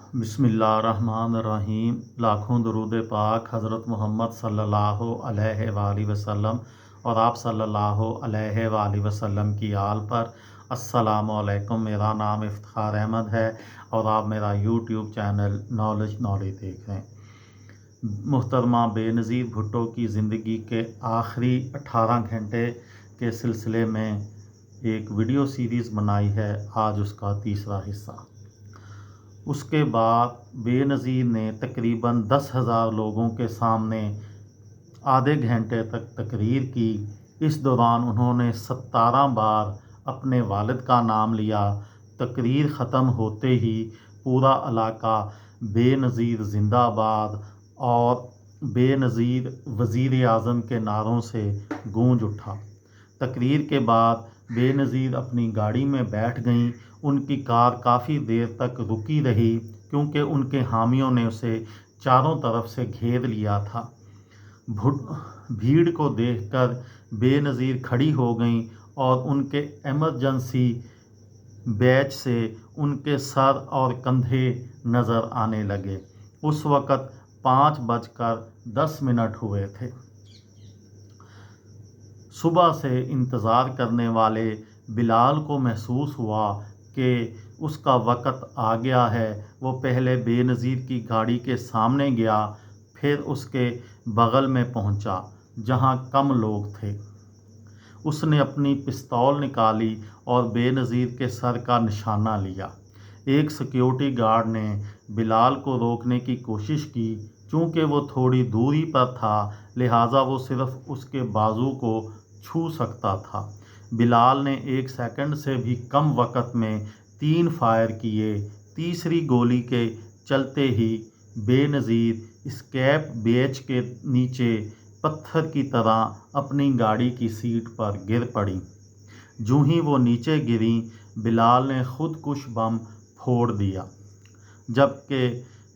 बिस्मिल्लाहिर्रहमानिर्रहीम। लाखों दरूद पाक हज़रत मोहम्मद सल्लल्लाहु अलैहि वसल्लम और आप सल्लल्लाहु अलैहि वसल्लम की आल पर। अस्सलामु अलैकुम। मेरा नाम इफ्तिखार अहमद है और आप मेरा यूट्यूब चैनल नॉलेज देख रहे हैं। मुहतरमा बेनज़ीर भुट्टो की ज़िंदगी के आखिरी 18 घंटे के सिलसिले में एक वीडियो सीरीज़ बनाई है, आज उसका तीसरा हिस्सा। उसके बाद बेनज़ीर ने तकरीबन 10,000 लोगों के सामने आधे घंटे तक तकरीर की। इस दौरान उन्होंने 17 बार अपने वालिद का नाम लिया। तकरीर ख़त्म होते ही पूरा इलाका बेनज़ीर ज़िंदाबाद और बेनज़ीर वज़ीर आज़म के नारों से गूंज उठा। तकरीर के बाद बेनज़ीर अपनी गाड़ी में बैठ गईं। उनकी कार काफ़ी देर तक रुकी रही क्योंकि उनके हामियों ने उसे चारों तरफ से घेर लिया था। भीड़ को देखकर बेनज़ीर खड़ी हो गईं और उनके इमरजेंसी बैच से उनके सर और कंधे नज़र आने लगे। उस वक़्त 5:10 हुए थे। सुबह से इंतज़ार करने वाले बिलाल को महसूस हुआ कि उसका वक़्त आ गया है। वो पहले बेनज़ीर की गाड़ी के सामने गया, फिर उसके बगल में पहुंचा जहां कम लोग थे। उसने अपनी पिस्तौल निकाली और बेनज़ीर के सर का निशाना लिया। एक सिक्योरिटी गार्ड ने बिलाल को रोकने की कोशिश की। चूँकि वो थोड़ी दूरी पर था, लिहाजा वो सिर्फ उसके बाजू को छू सकता था। बिलाल ने 1 सेकंड से भी कम वक़्त में 3 फायर किए। तीसरी गोली के चलते ही बेनज़ीर स्कैप बेच के नीचे पत्थर की तरह अपनी गाड़ी की सीट पर गिर पड़ी। जूँ ही वो नीचे गिरी, बिलाल ने खुदकुश बम फोड़ दिया। जबकि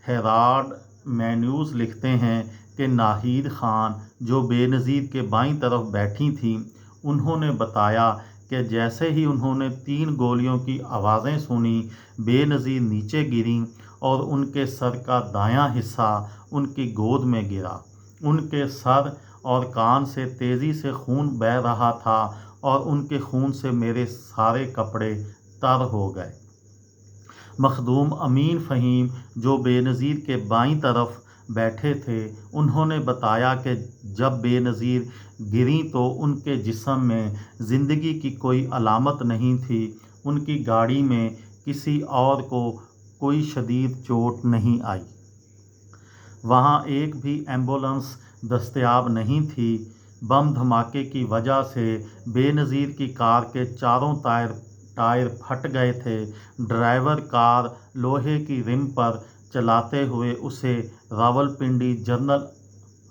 हेराल्ड न्यूज़ लिखते हैं कि नाहिद खान, जो बेनज़ीर के बाईं तरफ बैठी थीं, उन्होंने बताया कि जैसे ही उन्होंने 3 गोलियों की आवाज़ें सुनी, बेनज़ीर नीचे गिरीं और उनके सर का दायां हिस्सा उनकी गोद में गिरा। उनके सर और कान से तेज़ी से खून बह रहा था और उनके खून से मेरे सारे कपड़े तर हो गए। मखदूम अमीन फ़हीम, जो बेनज़ीर के बाईं तरफ बैठे थे, उन्होंने बताया कि जब बेनज़ीर गिरीं तो उनके जिस्म में ज़िंदगी की कोई अलामत नहीं थी। उनकी गाड़ी में किसी और को कोई शदीद चोट नहीं आई। वहाँ एक भी एम्बुलेंस दस्तयाब नहीं थी। बम धमाके की वजह से बेनज़ीर की कार के चारों टायर फट गए थे। ड्राइवर कार लोहे की रिम पर चलाते हुए उसे रावलपिंडी जनरल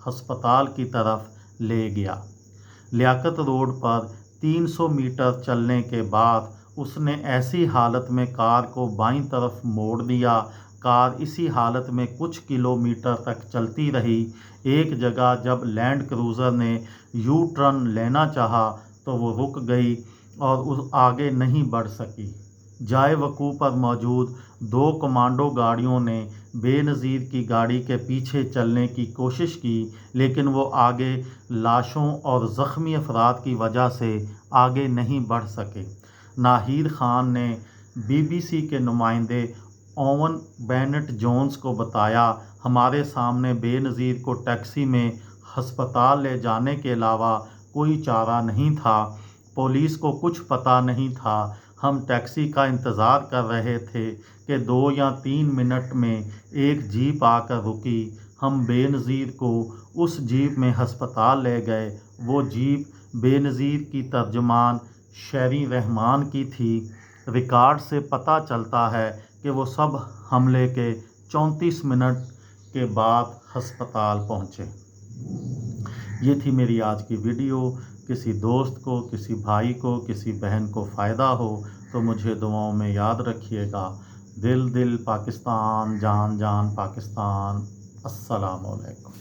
अस्पताल की तरफ ले गया। लियाकत रोड पर 300 मीटर चलने के बाद उसने ऐसी हालत में कार को बाईं तरफ मोड़ दिया। कार इसी हालत में कुछ किलोमीटर तक चलती रही। एक जगह जब लैंड क्रूज़र ने यू टर्न लेना चाहा तो वो रुक गई और उस आगे नहीं बढ़ सकी। जाए वक़ूफ़ पर मौजूद 2 कमांडो गाड़ियों ने बेनज़ीर की गाड़ी के पीछे चलने की कोशिश की, लेकिन वो आगे लाशों और ज़ख्मी अफराद की वजह से आगे नहीं बढ़ सके। नाहिद खान ने BBC के नुमाइंदे ओवन बेनेट जोन्स को बताया, हमारे सामने बेनज़ीर को टैक्सी में हस्पताल ले जाने के अलावा कोई चारा नहीं था। पुलिस को कुछ पता नहीं था। हम टैक्सी का इंतज़ार कर रहे थे कि 2 या 3 मिनट में एक जीप आकर रुकी। हम बेनज़ीर को उस जीप में हस्पताल ले गए। वो जीप बेनज़ीर की तर्जुमान शेरी रहमान की थी। रिकॉर्ड से पता चलता है कि वो सब हमले के 34 मिनट के बाद हस्पताल पहुँचे। ये थी मेरी आज की वीडियो। किसी दोस्त को, किसी भाई को, किसी बहन को फ़ायदा हो तो मुझे दुआओं में याद रखिएगा। दिल दिल पाकिस्तान, जान जान पाकिस्तान। अस्सलामु अलैकुम।